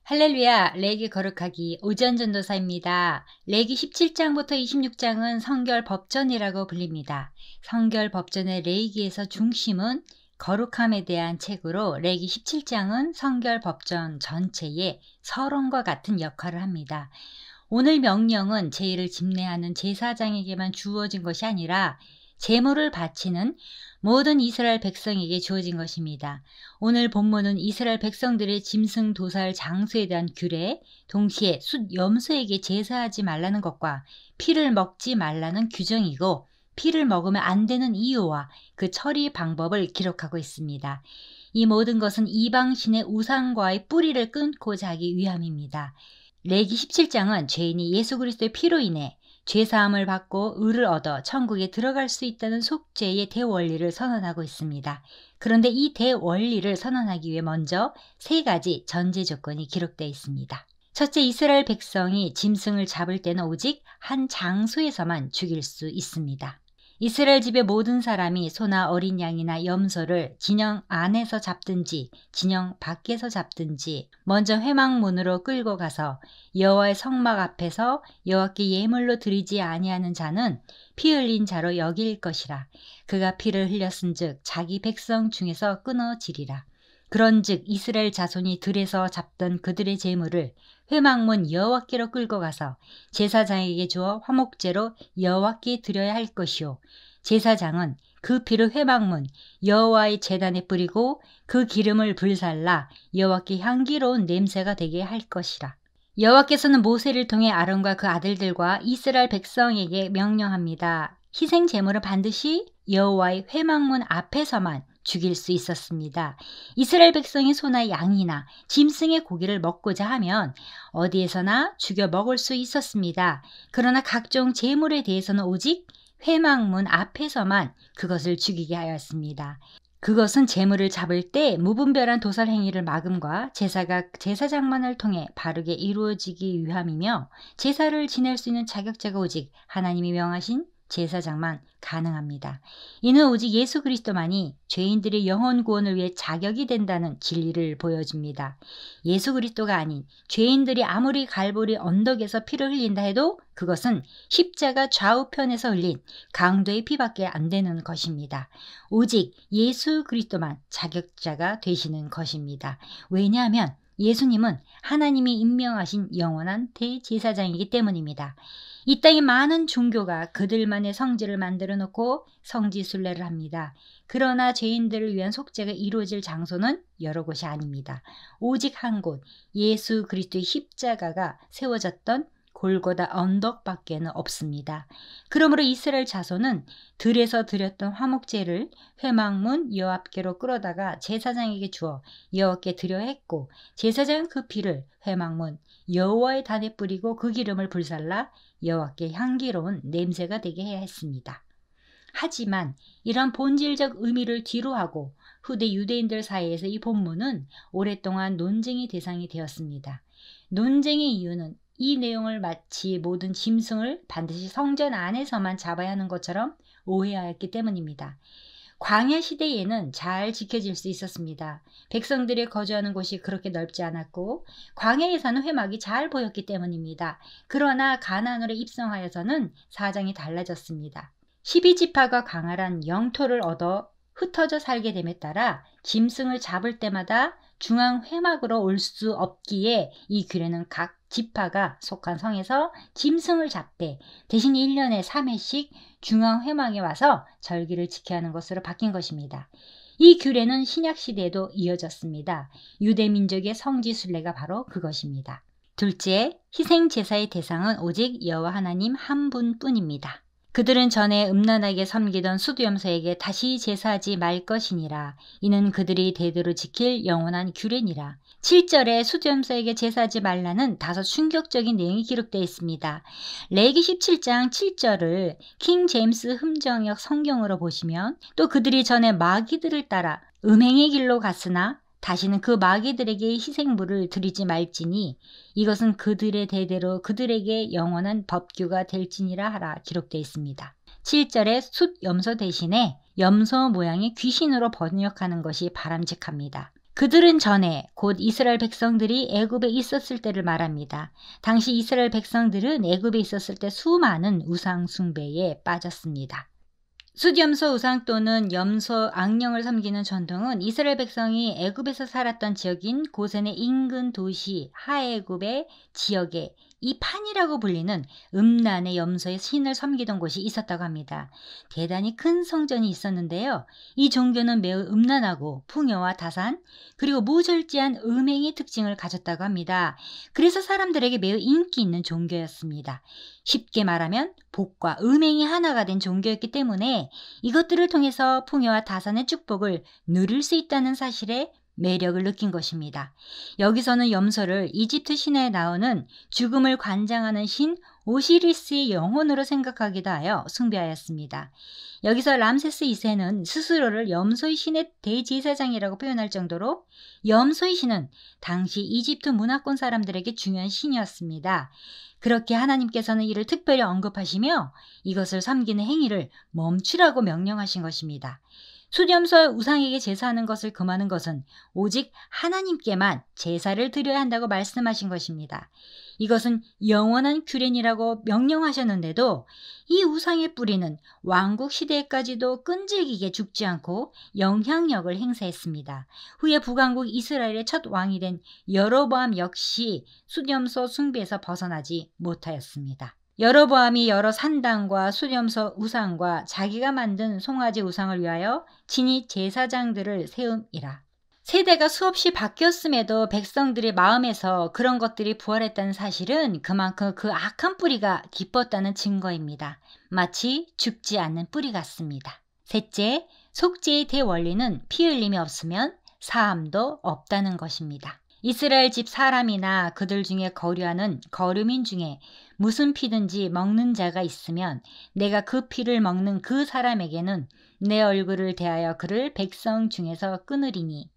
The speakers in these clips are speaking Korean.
할렐루야, 레기 거룩하기 오전전도사입니다. 레기 17장부터 26장은 성결법전이라고 불립니다. 성결법전의 레기에서 중심은 거룩함에 대한 책으로 레기 17장은 성결법전 전체의 서론과 같은 역할을 합니다. 오늘 명령은 제의를 집례하는 제사장에게만 주어진 것이 아니라 제물을 바치는 모든 이스라엘 백성에게 주어진 것입니다. 오늘 본문은 이스라엘 백성들의 짐승 도살 장소에 대한 규례, 동시에 숫 염소에게 제사하지 말라는 것과 피를 먹지 말라는 규정이고 피를 먹으면 안 되는 이유와 그 처리 방법을 기록하고 있습니다. 이 모든 것은 이방신의 우상과의 뿌리를 끊고자 하기 위함입니다. 레기 17장은 죄인이 예수 그리스도의 피로 인해 죄사함을 받고 의를 얻어 천국에 들어갈 수 있다는 속죄의 대원리를 선언하고 있습니다. 그런데 이 대원리를 선언하기 위해 먼저 세 가지 전제 조건이 기록되어 있습니다. 첫째, 이스라엘 백성이 짐승을 잡을 때는 오직 한 장소에서만 죽일 수 있습니다. 이스라엘 집의 모든 사람이 소나 어린 양이나 염소를 진영 안에서 잡든지 진영 밖에서 잡든지 먼저 회막문으로 끌고 가서 여호와의 성막 앞에서 여호와께 예물로 드리지 아니하는 자는 피 흘린 자로 여길 것이라. 그가 피를 흘렸은즉 자기 백성 중에서 끊어지리라. 그런즉 이스라엘 자손이 들에서 잡던 그들의 제물을 회막문 여호와께로 끌고 가서 제사장에게 주어 화목제로 여호와께 드려야 할 것이요, 제사장은 그 피를 회막문 여호와의 제단에 뿌리고 그 기름을 불살라 여호와께 향기로운 냄새가 되게 할 것이라. 여호와께서는 모세를 통해 아론과 그 아들들과 이스라엘 백성에게 명령합니다. 희생 제물은 반드시 여호와의 회막문 앞에서만 죽일 수 있었습니다. 이스라엘 백성이 소나 양이나 짐승의 고기를 먹고자 하면 어디에서나 죽여 먹을 수 있었습니다. 그러나 각종 제물에 대해서는 오직 회막문 앞에서만 그것을 죽이게 하였습니다. 그것은 제물을 잡을 때 무분별한 도살 행위를 막음과 제사가 제사장만을 통해 바르게 이루어지기 위함이며 제사를 지낼 수 있는 자격자가 오직 하나님이 명하신 제사장만 가능합니다. 이는 오직 예수 그리스도만이 죄인들의 영혼 구원을 위해 자격이 된다는 진리를 보여줍니다. 예수 그리스도가 아닌 죄인들이 아무리 갈보리 언덕에서 피를 흘린다 해도 그것은 십자가 좌우편에서 흘린 강도의 피밖에 안 되는 것입니다. 오직 예수 그리스도만 자격자가 되시는 것입니다. 왜냐하면 예수님은 하나님이 임명하신 영원한 대제사장이기 때문입니다. 이 땅의 많은 종교가 그들만의 성지를 만들어 놓고 성지 순례를 합니다. 그러나 죄인들을 위한 속죄가 이루어질 장소는 여러 곳이 아닙니다. 오직 한 곳, 예수 그리스도의 십자가가 세워졌던 골고다 언덕밖에는 없습니다. 그러므로 이스라엘 자손은 들에서 드렸던 화목제를 회막문 여호와께로 끌어다가 제사장에게 주어 여호와께 드려 했고, 제사장은 그 피를 회막문 여호와의 단에 뿌리고 그 기름을 불살라 여호와께 향기로운 냄새가 되게 해야 했습니다. 하지만 이런 본질적 의미를 뒤로하고 후대 유대인들 사이에서 이 본문은 오랫동안 논쟁의 대상이 되었습니다. 논쟁의 이유는 이 내용을 마치 모든 짐승을 반드시 성전 안에서만 잡아야 하는 것처럼 오해하였기 때문입니다. 광야 시대에는 잘 지켜질 수 있었습니다. 백성들이 거주하는 곳이 그렇게 넓지 않았고 광야에서는 회막이 잘 보였기 때문입니다. 그러나 가나안으로 입성하여서는 사정이 달라졌습니다. 12지파가 강활한 영토를 얻어 흩어져 살게 됨에 따라 짐승을 잡을 때마다 중앙 회막으로 올 수 없기에 이 규례는 각 지파가 속한 성에서 짐승을 잡되 대신 1년에 3회씩 중앙 회막에 와서 절기를 지켜야 하는 것으로 바뀐 것입니다. 이 규례는 신약 시대에도 이어졌습니다. 유대 민족의 성지 순례가 바로 그것입니다. 둘째, 희생 제사의 대상은 오직 여호와 하나님 한 분뿐입니다. 그들은 전에 음란하게 섬기던 숫염소에게 다시 제사하지 말 것이니라. 이는 그들이 대대로 지킬 영원한 규례니라. 7절에 숫염소에게 제사하지 말라는 다소 충격적인 내용이 기록되어 있습니다. 레기 17장 7절을 킹 제임스 흠정역 성경으로 보시면 또 그들이 전에 마귀들을 따라 음행의 길로 갔으나 다시는 그 마귀들에게 희생물을 드리지 말지니 이것은 그들의 대대로 그들에게 영원한 법규가 될지니라 하라 기록되어 있습니다. 7절에 숫 염소 대신에 염소 모양의 귀신으로 번역하는 것이 바람직합니다. 그들은 전에 곧 이스라엘 백성들이 애굽에 있었을 때를 말합니다. 당시 이스라엘 백성들은 애굽에 있었을 때 수많은 우상 숭배에 빠졌습니다. 숫염소 우상 또는 염소 악령을 섬기는 전통은 이스라엘 백성이 애굽에서 살았던 지역인 고센의 인근 도시 하애굽의 지역에 이 판이라고 불리는 음란의 염소의 신을 섬기던 곳이 있었다고 합니다. 대단히 큰 성전이 있었는데요. 이 종교는 매우 음란하고 풍요와 다산 그리고 무절제한 음행의 특징을 가졌다고 합니다. 그래서 사람들에게 매우 인기 있는 종교였습니다. 쉽게 말하면 복과 음행이 하나가 된 종교였기 때문에 이것들을 통해서 풍요와 다산의 축복을 누릴 수 있다는 사실에 매력을 느낀 것입니다. 여기서는 염소를 이집트 신화에 나오는 죽음을 관장하는 신 오시리스의 영혼으로 생각하기도 하여 숭배하였습니다. 여기서 람세스 2세는 스스로를 염소의 신의 대제사장이라고 표현할 정도로 염소의 신은 당시 이집트 문화권 사람들에게 중요한 신이었습니다. 그렇게 하나님께서는 이를 특별히 언급하시며 이것을 섬기는 행위를 멈추라고 명령하신 것입니다. 숫염소 우상에게 제사하는 것을 금하는 것은 오직 하나님께만 제사를 드려야 한다고 말씀하신 것입니다. 이것은 영원한 규례니라고 명령하셨는데도 이 우상의 뿌리는 왕국 시대까지도 끈질기게 죽지 않고 영향력을 행사했습니다. 후에 북왕국 이스라엘의 첫 왕이 된 여로보암 역시 숫염소 숭배에서 벗어나지 못하였습니다. 여로보암이 여러 산당과 숫염소 우상과 자기가 만든 송아지 우상을 위하여 친히 제사장들을 세움이라. 세대가 수없이 바뀌었음에도 백성들의 마음에서 그런 것들이 부활했다는 사실은 그만큼 그 악한 뿌리가 깊었다는 증거입니다. 마치 죽지 않는 뿌리 같습니다. 셋째, 속죄의 대원리는 피 흘림이 없으면 사함도 없다는 것입니다. 이스라엘 집 사람이나 그들 중에 거류하는 거류민 중에 무슨 피든지 먹는 자가 있으면 내가 그 피를 먹는 그 사람에게는 내 얼굴을 대하여 그를 백성 중에서 끊으리니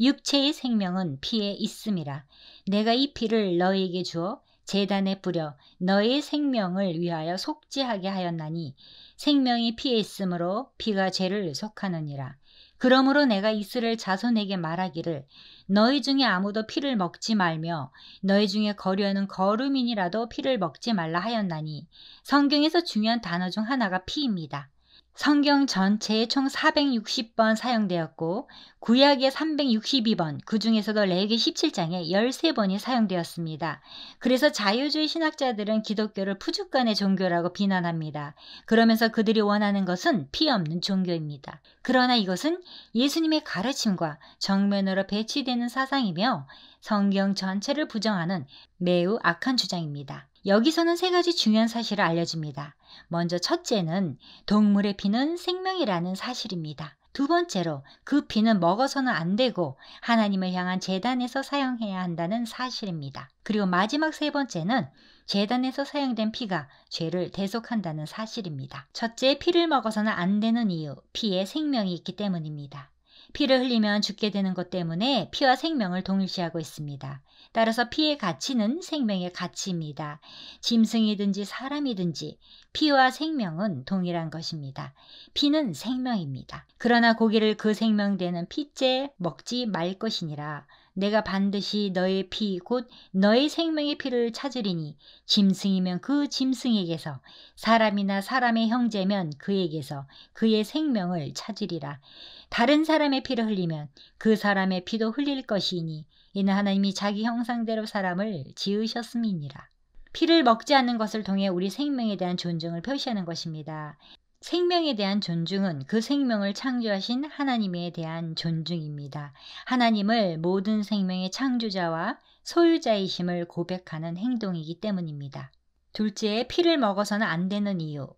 육체의 생명은 피에 있음이라. 내가 이 피를 너희에게 주어 제단에 뿌려 너의 생명을 위하여 속죄하게 하였나니 생명이 피에 있으므로 피가 죄를 속하느니라. 그러므로 내가 이스라엘 자손에게 말하기를 너희 중에 아무도 피를 먹지 말며 너희 중에 거류하는 거류민이라도 피를 먹지 말라 하였나니 성경에서 중요한 단어 중 하나가 피입니다. 성경 전체에 총 460번 사용되었고 구약에 362번, 그 중에서도 레위기 17장에 13번이 사용되었습니다. 그래서 자유주의 신학자들은 기독교를 푸주간의 종교라고 비난합니다. 그러면서 그들이 원하는 것은 피 없는 종교입니다. 그러나 이것은 예수님의 가르침과 정면으로 배치되는 사상이며 성경 전체를 부정하는 매우 악한 주장입니다. 여기서는 세 가지 중요한 사실을 알려줍니다. 먼저 첫째는 동물의 피는 생명이라는 사실입니다. 두 번째로 그 피는 먹어서는 안 되고 하나님을 향한 제단에서 사용해야 한다는 사실입니다. 그리고 마지막 세 번째는 제단에서 사용된 피가 죄를 대속한다는 사실입니다. 첫째, 피를 먹어서는 안 되는 이유, 피에 생명이 있기 때문입니다. 피를 흘리면 죽게 되는 것 때문에 피와 생명을 동일시하고 있습니다. 따라서 피의 가치는 생명의 가치입니다. 짐승이든지 사람이든지 피와 생명은 동일한 것입니다. 피는 생명입니다. 그러나 고기를 그 생명되는 피째 먹지 말 것이니라. 내가 반드시 너의 피 곧 너의 생명의 피를 찾으리니 짐승이면 그 짐승에게서 사람이나 사람의 형제면 그에게서 그의 생명을 찾으리라. 다른 사람의 피를 흘리면 그 사람의 피도 흘릴 것이니 이는 하나님이 자기 형상대로 사람을 지으셨음이니라. 피를 먹지 않는 것을 통해 우리 생명에 대한 존중을 표시하는 것입니다. 생명에 대한 존중은 그 생명을 창조하신 하나님에 대한 존중입니다. 하나님을 모든 생명의 창조자와 소유자이심을 고백하는 행동이기 때문입니다. 둘째, 피를 먹어서는 안 되는 이유,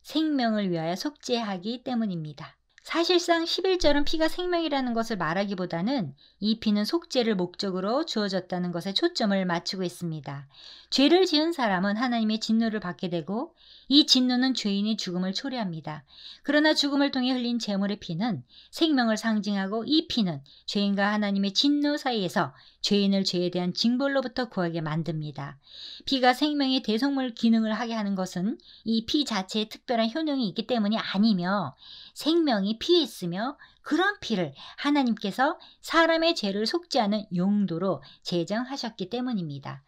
생명을 위하여 속죄하기 때문입니다. 사실상 11절은 피가 생명이라는 것을 말하기보다는 이 피는 속죄를 목적으로 주어졌다는 것에 초점을 맞추고 있습니다. 죄를 지은 사람은 하나님의 진노를 받게 되고 이 진노는 죄인의 죽음을 초래합니다. 그러나 죽음을 통해 흘린 제물의 피는 생명을 상징하고 이 피는 죄인과 하나님의 진노 사이에서 죄인을 죄에 대한 징벌로부터 구하게 만듭니다. 피가 생명의 대속물 기능을 하게 하는 것은 이 피 자체에 특별한 효능이 있기 때문이 아니며 생명이 생명이 피에 있으며 그런 피를 하나님께서 사람의 죄를 속지 않은 용도로 제정하셨기 때문입니다.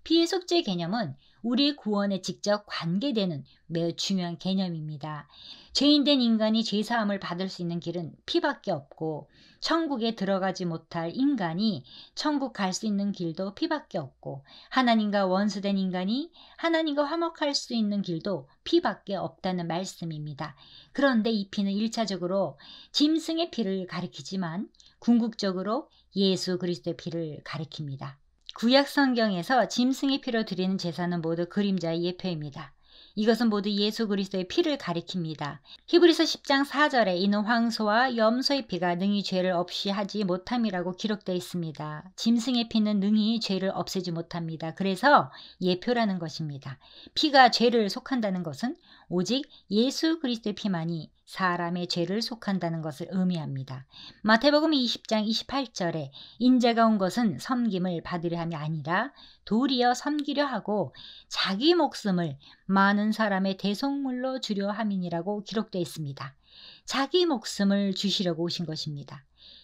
피의 속죄 개념은 우리의 구원에 직접 관계되는 매우 중요한 개념입니다. 죄인된 인간이 죄사함을 받을 수 있는 길은 피밖에 없고, 천국에 들어가지 못할 인간이 천국 갈 수 있는 길도 피밖에 없고, 하나님과 원수된 인간이 하나님과 화목할 수 있는 길도 피밖에 없다는 말씀입니다. 그런데 이 피는 1차적으로 짐승의 피를 가리키지만 궁극적으로 예수 그리스도의 피를 가리킵니다. 구약 성경에서 짐승의 피로 드리는 제사는 모두 그림자의 예표입니다. 이것은 모두 예수 그리스도의 피를 가리킵니다. 히브리서 10장 4절에 이는 황소와 염소의 피가 능히 죄를 없이 하지 못함이라고 기록되어 있습니다. 짐승의 피는 능히 죄를 없애지 못합니다. 그래서 예표라는 것입니다. 피가 죄를 속한다는 것은 오직 예수 그리스도의 피만이 사람의 죄를 속한다는 것을 의미합니다. 마태복음 20장 28절에 인자가 온 것은 섬김을 받으려 함이 아니라 도리어 섬기려 하고 자기 목숨을 많은 사람의 대속물로 주려 함이니라고 기록되어 있습니다. 자기 목숨을 주시려고 오신 것입니다.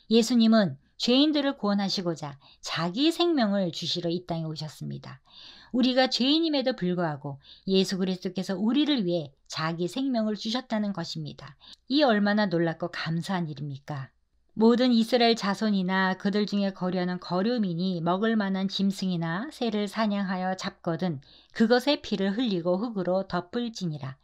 예수님은 죄인들을 구원하시고자 자기 생명을 주시러 이 땅에 오셨습니다. 우리가 죄인임에도 불구하고 예수 그리스도께서 우리를 위해 자기 생명을 주셨다는 것입니다. 이 얼마나 놀랍고 감사한 일입니까? 모든 이스라엘 자손이나 그들 중에 거류하는 거류민이 먹을 만한 짐승이나 새를 사냥하여 잡거든 그것의 피를 흘리고 흙으로 덮을지니라.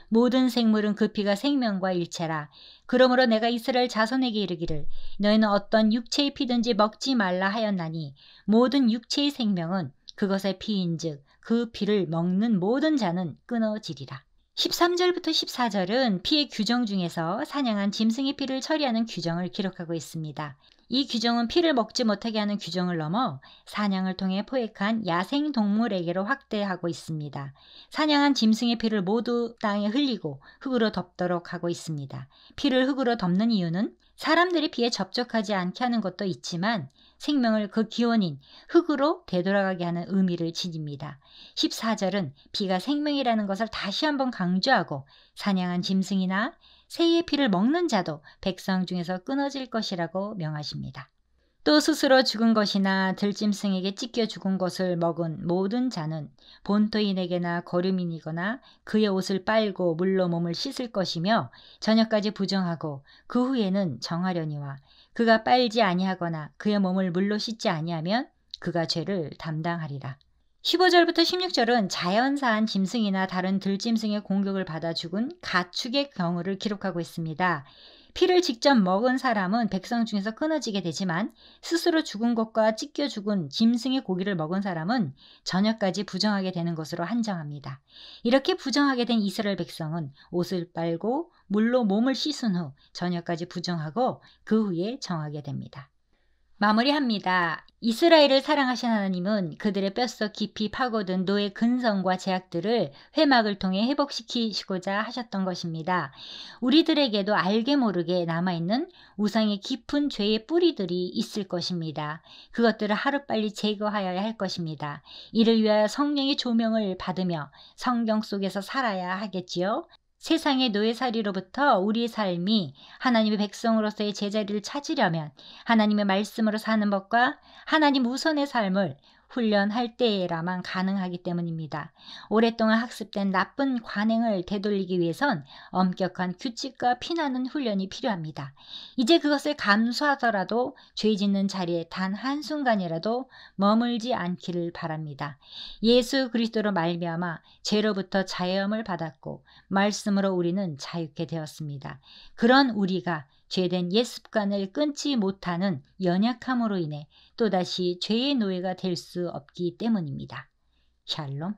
모든 생물은 그 피가 생명과 일체라. 그러므로 내가 이스라엘 자손에게 이르기를 너희는 어떤 육체의 피든지 먹지 말라 하였나니 모든 육체의 생명은 그것의 피인즉 그 피를 먹는 모든 자는 끊어지리라. 13절부터 14절은 피의 규정 중에서 사냥한 짐승의 피를 처리하는 규정을 기록하고 있습니다. 이 규정은 피를 먹지 못하게 하는 규정을 넘어 사냥을 통해 포획한 야생동물에게로 확대하고 있습니다. 사냥한 짐승의 피를 모두 땅에 흘리고 흙으로 덮도록 하고 있습니다. 피를 흙으로 덮는 이유는 사람들이 피에 접촉하지 않게 하는 것도 있지만 생명을 그 기원인 흙으로 되돌아가게 하는 의미를 지닙니다. 14절은 피가 생명이라는 것을 다시 한번 강조하고 사냥한 짐승이나 새의 피를 먹는 자도 백성 중에서 끊어질 것이라고 명하십니다. 또 스스로 죽은 것이나 들짐승에게 찢겨 죽은 것을 먹은 모든 자는 본토인에게나 거류민이거나 그의 옷을 빨고 물로 몸을 씻을 것이며 저녁까지 부정하고 그 후에는 정하려니와 그가 빨지 아니하거나 그의 몸을 물로 씻지 아니하면 그가 죄를 담당하리라. 15절부터 16절은 자연사한 짐승이나 다른 들짐승의 공격을 받아 죽은 가축의 경우를 기록하고 있습니다. 피를 직접 먹은 사람은 백성 중에서 끊어지게 되지만 스스로 죽은 것과 찢겨 죽은 짐승의 고기를 먹은 사람은 저녁까지 부정하게 되는 것으로 한정합니다. 이렇게 부정하게 된 이스라엘 백성은 옷을 빨고 물로 몸을 씻은 후 저녁까지 부정하고 그 후에 정하게 됩니다. 마무리합니다. 이스라엘을 사랑하신 하나님은 그들의 뼛속 깊이 파고든 노예 근성과 제약들을 회막을 통해 회복시키시고자 하셨던 것입니다. 우리들에게도 알게 모르게 남아있는 우상의 깊은 죄의 뿌리들이 있을 것입니다. 그것들을 하루빨리 제거하여야 할 것입니다. 이를 위하여 성령의 조명을 받으며 성경 속에서 살아야 하겠지요. 세상의 노예살이로부터 우리의 삶이 하나님의 백성으로서의 제자리를 찾으려면 하나님의 말씀으로 사는 법과 하나님 우선의 삶을 훈련할 때에라만 가능하기 때문입니다. 오랫동안 학습된 나쁜 관행을 되돌리기 위해선 엄격한 규칙과 피나는 훈련이 필요합니다. 이제 그것을 감수하더라도 죄 짓는 자리에 단 한순간이라도 머물지 않기를 바랍니다. 예수 그리스도로 말미암아 죄로부터 자유함을 받았고 말씀으로 우리는 자유케 되었습니다. 그런 우리가 죄된 옛 습관을 끊지 못하는 연약함으로 인해 또다시 죄의 노예가 될 수 없기 때문입니다. 샬롬.